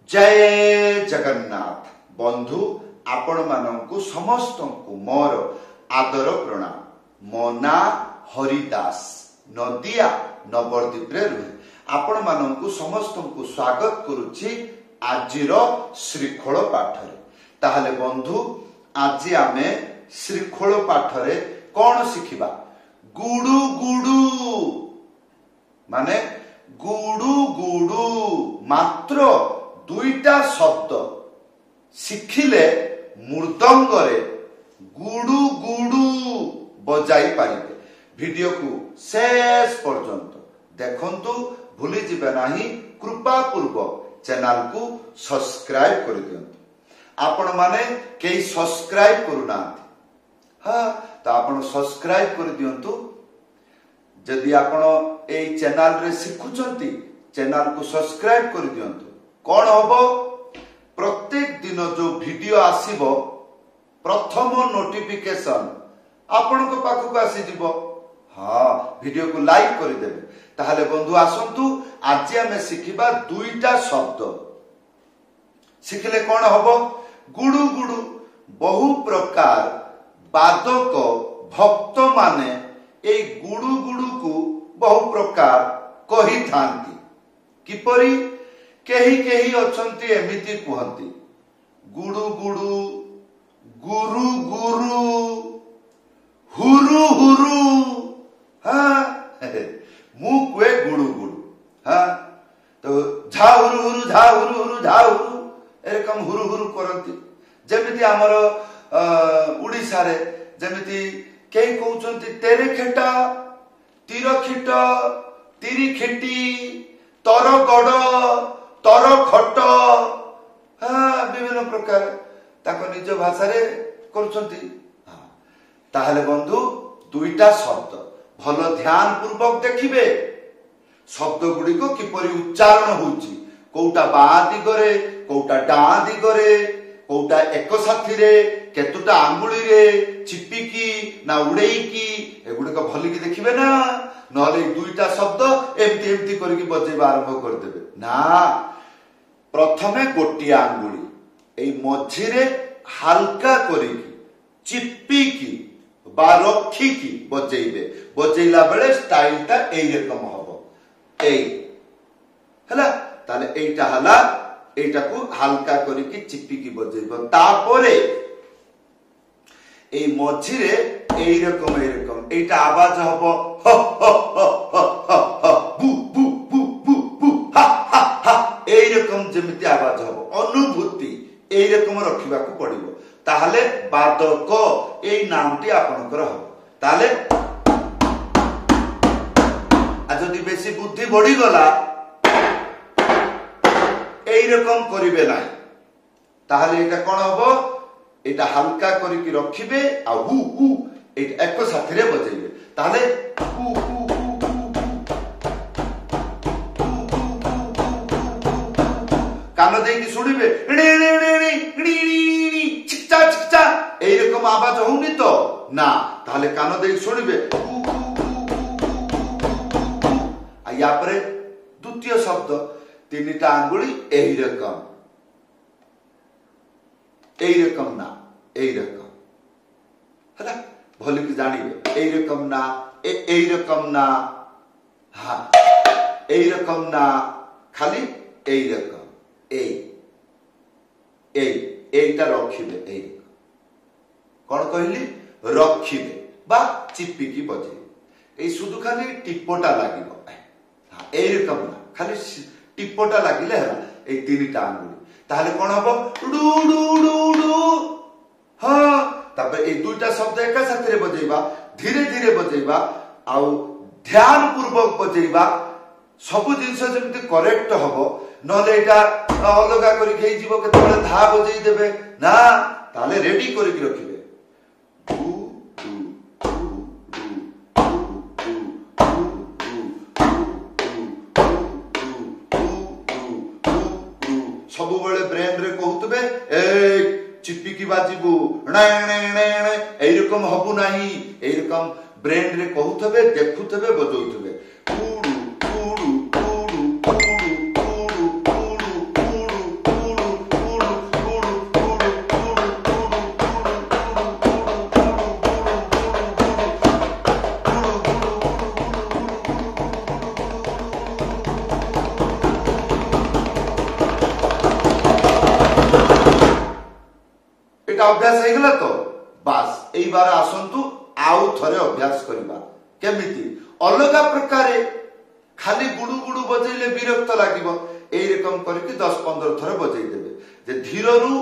जय जगन्नाथ बंधु आपण मानंकु समस्त को मोर आदर प्रणाम। मो ना हरिदास नदिया नवरदीप रे रुहे आपण मानंकु समस्त को स्वागत करुछि आजिर श्रीखोल पाठ रे। ताहले बंधु आज आमे श्रीखोल पाठ रे कोन शिखिबा? गुडू गुडू माने गुडू गुडू मात्र दुईटा शब्द शिखिले मृदंग रे गुडू गुडू बजाई पारिबे। वीडियो को शेष पर्यंत देखंतु भूली जिबे नाही। कृपा पूर्वक चैनल को सब्सक्राइब कर दियंतु। आपण माने केई सब्सक्राइब करूना हाँ तो आपण सब्सक्राइब कर दियंतु। जदि आपण ए चैनल रे सिखुचंती चैनल को सब्सक्राइब कर दियंतु। कौन हबो? प्रत्येक दिन जो वीडियो आसीबो प्रथम नोटिफिकेशन आपण को पाखु आसी जिवो। हाँ वीडियो को लाइक कर देबे। ताहले बंधु आसंतु आज हमें शिखिबा दुईटा शब्द। शिखिले कौन हबो? गुडू गुडू। बहु प्रकार बादक भक्त माने ए गुडू गुडू को बहु प्रकार कही थांती। किपरि? केही केही अछंती एमिति कुहंती गुडू गुडू गुरु गुरु हुरु हुरु। हाँ मु कुए गुडू गुडू। हाँ तो झा हुरु हुरु झा हुरु हुरु झा हुरु एरकम हुरु हुरु करंती। जेमिति हमर उड़ीसा रे जेमिति केही कहउचंती तेरे खेटा तीर खिट तिरी खेटी तर गड़ तर खट। हाँ विभिन्न प्रकार ताको निज भाषा रे करूचंती। हाँ ताहले बंधु दुईटा शब्द भल ध्यान पूर्वक देखिबे। शब्द गुडी को किपरि उच्चारण होउची, कोउटा बा दिगरे कोउटा डा दिगरे कोउटा एक साथी रे केतुटा आंगुली रे चिपिकी ना उड़ेईकी एगुडी को भलिकी देखिबे ना। नहले दुईटा शब्द एमती एमती करके बजेबा आरंभ कर देबे ना। प्रथमे गोटी आंगुली ए मझिरे हल्का करिकी चिपिकी बा रखिकी बजेइबे। बजेइला बेले स्टाइलटा एई रकम हबो। एई हला ताले एइटा हला एइटा को हल्का करिकी चिपिकी बजेइबो। तापरे एई मझिरे एई रकम एइटा आवाज हबो ह ह ह ह बु बु बु बु बु हा हा हा। एई रकम जेमिति आवाज हबो अनुभूति एई रकम रखिबा को पड़िबो। ताहले बादक एई नामटी आपनकर हबो। ताहले आ जदि बेसी बुद्धि बढ़ी गला एई रकम करिवे नाही। ताहले एटा कोन हबो? एटा हल्का करिकि रखिबे आ हु हु एटा एक साथी रे बजेइबे। ताहले हु हु कान देकी सुनिबे णी णी णी णी णी चिकचा चिकचा एई रकम आवाज होउनी तो ना। ताहले कान देकी सुनिबे आ या परे द्वितीय शब्द तीनटा आंगुली एई रकम ना एई रकम हला भलिक जानिबे। एई रकम ना एई रकम ना हाँ एई रकम ना खाली एई रकम एइटा रखिबे। एई कोन कहली? रखिबे बा चिपिकी बजे। एई सुदु खाली टिपोटा लागिबो। हाँ एई रकम ना खाली टिपोटा लागिले हला एई तीनटा आंगुली। ताहले कोन हबो? Do do do do. हाँ तापर एई दुईटा शब्द एका साथी रे बजेइबा धीरे धीरे बजेइबा आउ ध्यान पूर्वक बजेइबा। सब जिनस जेमिति करेक्ट हबो। नले एटा अलगा करि खेई जीवो केतबेले धा बजेई देबे ना। ताले रेडी करि कि रखिबे। डू डू सब बेले ब्रेन रे कहउतबे ए चिपिकी बाजिबू णे णे णे एई रकम हबु नाही। एई रकम ब्रेन रे कहउतबे देखुतबे बजौतबे। एटा अभ्यास हो गला तो बास एई बार आसंतु आउ थरे अभ्यास करबा केमिति अलगा प्रकार खाली गुडु गुडु बजेले विरक्त लागिबो एई रकम करके 10-15 थर बजै देबे जे धीररु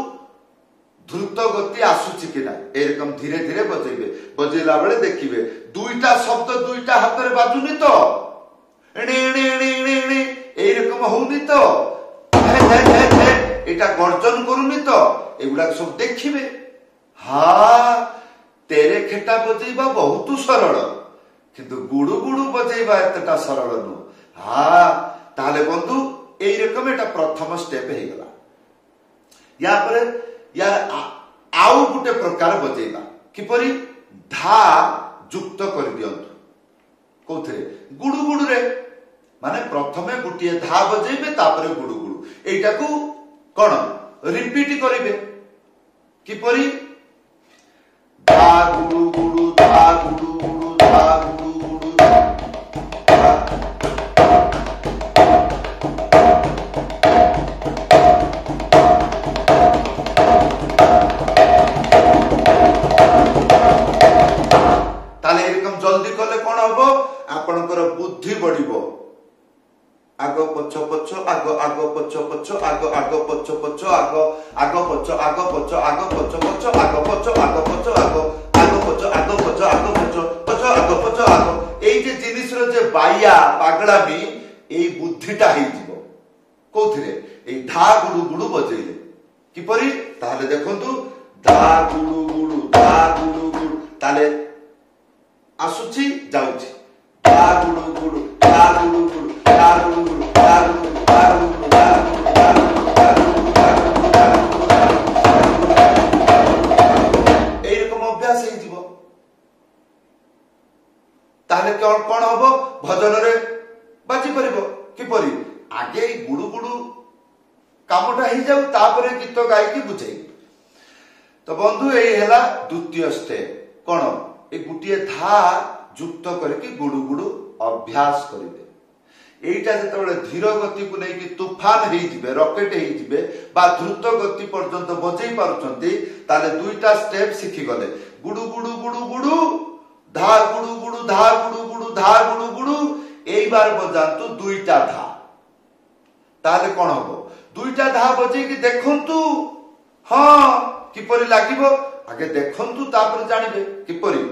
द्रुत गति आसुची कि ना एरकम धीरे धीरे बजेबे बजेला बेले देखिबे दुईटा शब्द दुईटा हाथ रे बाजुनी तो एणे एणे एणे एणे एणे एरकम होउनी तो एटा गर्जन करूनी तो एगुडा सब देखिबे हां तेरे खेटा बजेबा बहुत सरल किंतु गुडु गुडु बजेबा एतटा सरल नु हां ताले बंधु एरकम एटा प्रथम स्टेप हे गला या पर यार आउ गुटे प्रकार बजेबा किपरि धा युक्त कर दियंतु कोथरे गुडु गुडु रे माने प्रथमे गुटिए धा बजेबे तापरे गुडु गुडु एटा को कोन रिपीट करिवे किपरि धा गुडु गुडु धा गुडु गुडु धा गुडु गुडु ताले एरकम जल्दी कले कोन हबो आपनकर बुद्धि बढ़िबो आगो पछ पछ आगो आगो पछ पछ आगो आगो पछ पछ आगो आगो पछ आगो पछ आगो पछ पछ आगो पछ आगो पछ आगो आगो पछ आगो पछ आगो पछ पछ आगो पछ आगो एई जे जिनिस रो जे बाया पागला भी एई बुद्धिटा हेइ जिवो कोथिरे एई धा गुडु गुडु बजेले किपरि ताले देखंतु धा गुडु गुडु ताले आसुची जाउची धा गुडु गुडु धा गुडु गुडु धा गुडु गुडु धा गुडु धा गुडु धा एरकम अभ्यास हे जिवो ताले कोन हबो भजन रे बाजी परिबो किपरि आगे गुडु गुडु कामटा हे जाउ तापरे गीत गाई की बुझाई तो बंधु एई हेला द्वितीय स्टेप कोन ए गुटिए धा युक्त करके गुडु गुडु अभ्यास करिवे एटा जतबेले धीर गति को नै कि तूफान हेइ जिवे रॉकेट हेइ जिवे बा द्रुत गति पर्यंत बजै पारुचंती ताले दुईटा स्टेप सिखि गले गुडु गुडु गुडु गुडु धा गुडु गुडु धा गुडु गुडु धा गुडु गुडु एई बार बजांतु दुईटा धा ताले कोन हबो दुईटा धा बजै कि देखंतु हां किपरि लागिबो आगे देखंतु तापर जानिबे किपरि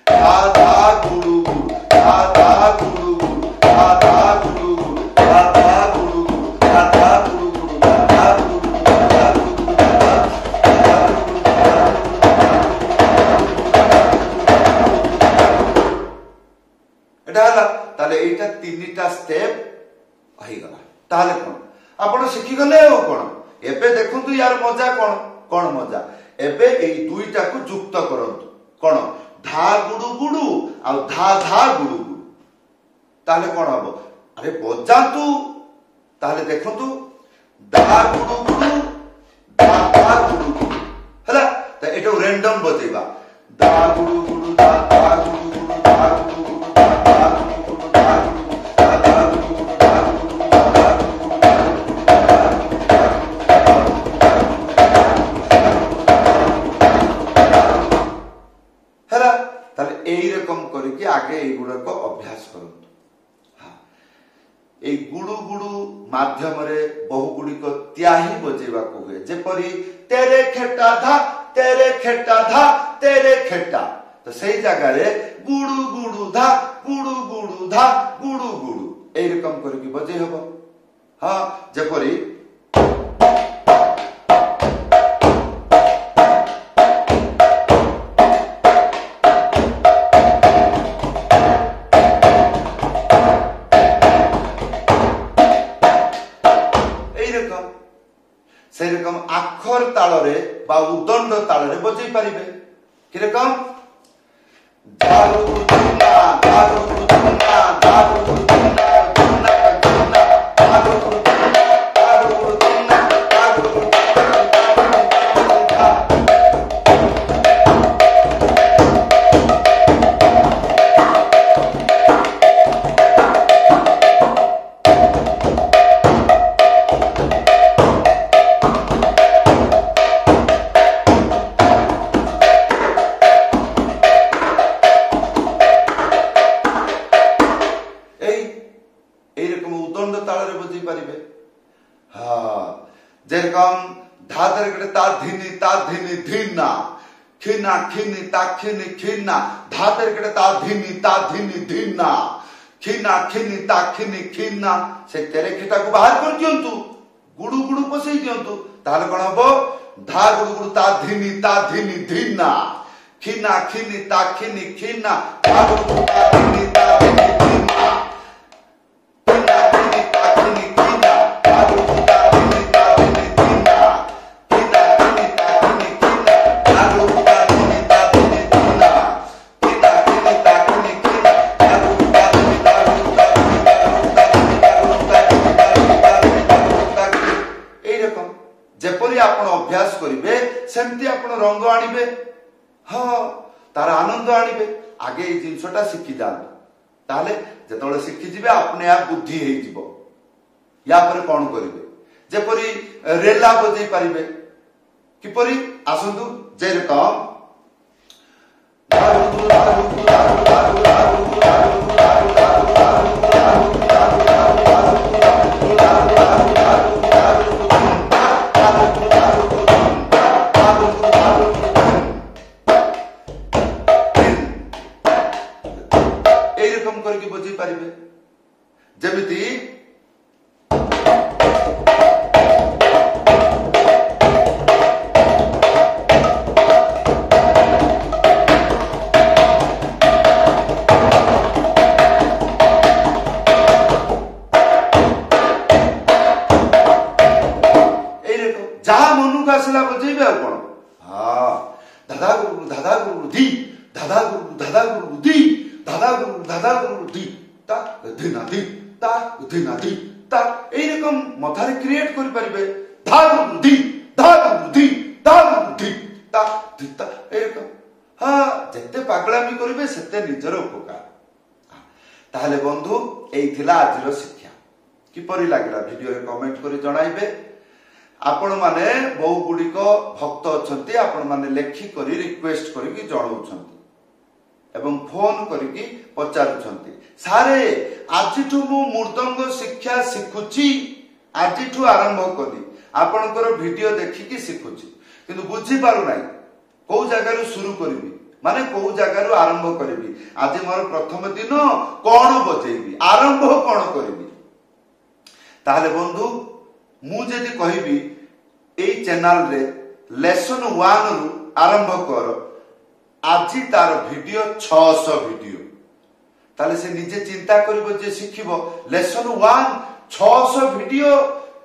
धा धा गुडु गुडु धा धा गुडु गुडु धा धा गुडु गुडु धा धा गुडु गुडु धा धा गुडु गुडु धा धा गुडु गुडु धा गुडु गुडु एटा ताले एटा तीनटा स्टेप आइ गला ताले कोन आपण सिखि गले ओ कोन एबे देखंतु यार मजा कोन कोन मजा एबे एई दुईटा को युक्त करंतु कोन धा गुडु गुडु आ धा धा गुडु गुडु ताले कोन हबो अरे बजातु ताले देखंतु धा गुडु गुडु धा धा गुडु गुडु हला त एटो रैंडम बजेबा धा गुडु गुडु धा धा गुडु गुडु धा गुडु गुडु धा धा गुडु गुडु धा गुडु धा धा गुडु गुडु धा करके आगे गुड़ा को अभ्यास करंतु हां ए गुडु गुडु माध्यम रे बहु गुडी को त्याही बजेबा को हुए जेपरी तेरे खेटा धा तेरे खेटा धा तेरे खेटा तो सही जगह रे गुडु गुडु धा गुडु गुडु धा गुडु गुडु ए रकम करके बजे हबो हां जेपरी से रकम आखर तालरे बा उदंड तालरे बजै पारिबे कि रकम दारू दुना दारू दुना दारू दुना दुना दुना दारू दुना दारू दुना दारू हाँ जेरकम धादर गड़े ता धिनी धिना खिना खिनी ता खिनी खिना धादर गड़े ता धिनी धिना खिना खिनी ता खिनी खिना से केरेखिटा को बाहर कर दियंतु गुडु गुडु पसई दियंतु ताले कोन हबो धा गुडु गुडु ता धिनी धिना खिना खिनी ता खिनी खिना धा गुडु गुडु ता धिनी धिना खिना खिनी ता खिनी खिना धा गुडु गुडु ता धिनी धिना खिना खिनी ता खिनी खिना धा गुडु गुडु ता धिनी धिना खिना खिनी ता खिनी खिना धा गुडु गुडु ता धिनी जेपरी आपण अभ्यास करिवे सेमती आपण रंग आनिबे हाँ तार आनंद आनिबे आगे ए जिंसटा शिखि जान ताले जेतोले शिखि जिवे अपने आप बुद्धि हेइ जिवो या पर कोन करिवे जेपरी रेला बजै परिबे किपरि आसंतु जेरकम करके बजै पारिबे जेमिति जहा मनुक आसला बजेबे आ कोन हां दादा गुरु दी दादा गुरु दी दादा गुरु दी ता धिना दी ता ए रकम मथारे क्रिएट करि परिबे धा गुरु दी ता दिता ए रकम हां जते पागलामी करिबे सेते निजर उपकार ताहले बंधु एई थिला आजिरो शिक्षा किपरि लागला वीडियो रे कमेंट करि जणाइबे आपण माने बहु गुडी को भक्त अछंती आपण माने लेखि करी रिक्वेस्ट करी कि जणाउछंती एवं फोन करी पचारुछंती सारे आजिठु मु मृदंग शिक्षा शिखुची आजिठु आरंभ करी आपनकर वीडियो देखि कि शिखुची किंतु बुझी पारु नाही को जगह शुरू करबी माने को जगह आरंभ करबी आज मोर प्रथम दिन कोन बजेबी आरंभ कोन करबी ताहले बंधु मु जदि कहबी ए चैनल रे लेसन 1 रु आरंभ कर आजी तार वीडियो 600 वीडियो ताले से निजे चिंता करिवो जे शिखिबो लेसन 1 600 वीडियो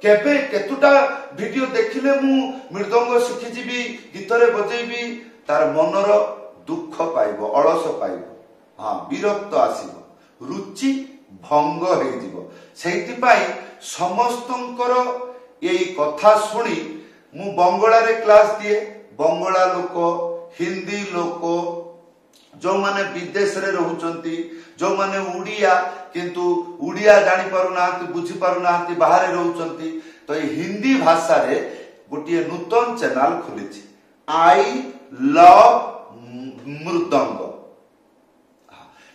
केबे केतुटा वीडियो देखिले मु मृदंग शिखि जिबी गीतरे बजेबी तार मनर दुख पाइबो अलस पाइबो हां विरक्त आसीबो रुचि भंग हे जिवो सेति पाई समस्तंकर एई कथा सुनी मु बंगला रे क्लास दिए बंगला लोक हिंदी लोक जो माने विदेश रे रहउचंती जो माने उड़िया किंतु उड़िया जानि पारु नांती बुझी पारु नांती बाहर रहउचंती तो ए हिंदी भाषा रे गोटिए नूतन चैनल खुलिछि आई लव मृदंग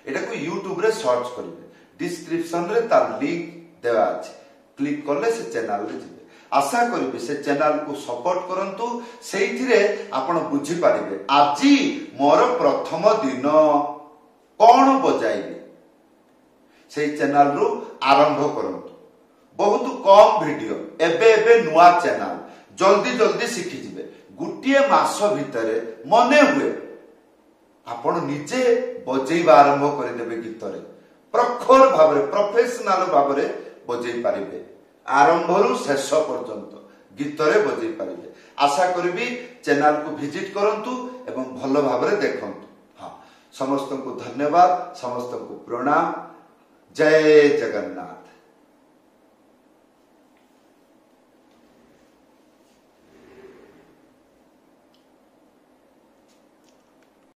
एटा को YouTube रे सर्च करिवे डिस्क्रिप्शन रे तार लिंक देवा अछि क्लिक करले से चैनल रे जिवे आशा करिवे से चैनल को सपोर्ट करंतु सेइथिरे आपण बुझी पारिबे आजी मोर प्रथम दिन कोन बजाइबे से चैनल रु आरंभ करंतु बहुत कम वीडियो एबे नुआ चैनल जल्दी जल्दी शिखि जिवे गुटिए मास भितरे मने हुए आपण निजे बजेइबा आरंभ करि देबे गीतरे प्रखर भाबरे प्रोफेशनल भाबरे बजेइ पारिबे आरंभरु शेष पर्यंत गीतरे बजेइ पारिबे आशा करबी चैनल को विजिट करंतु एवं भलो भाबरे देखंतु हां समस्त को धन्यवाद समस्त को प्रणाम जय जगन्नाथ।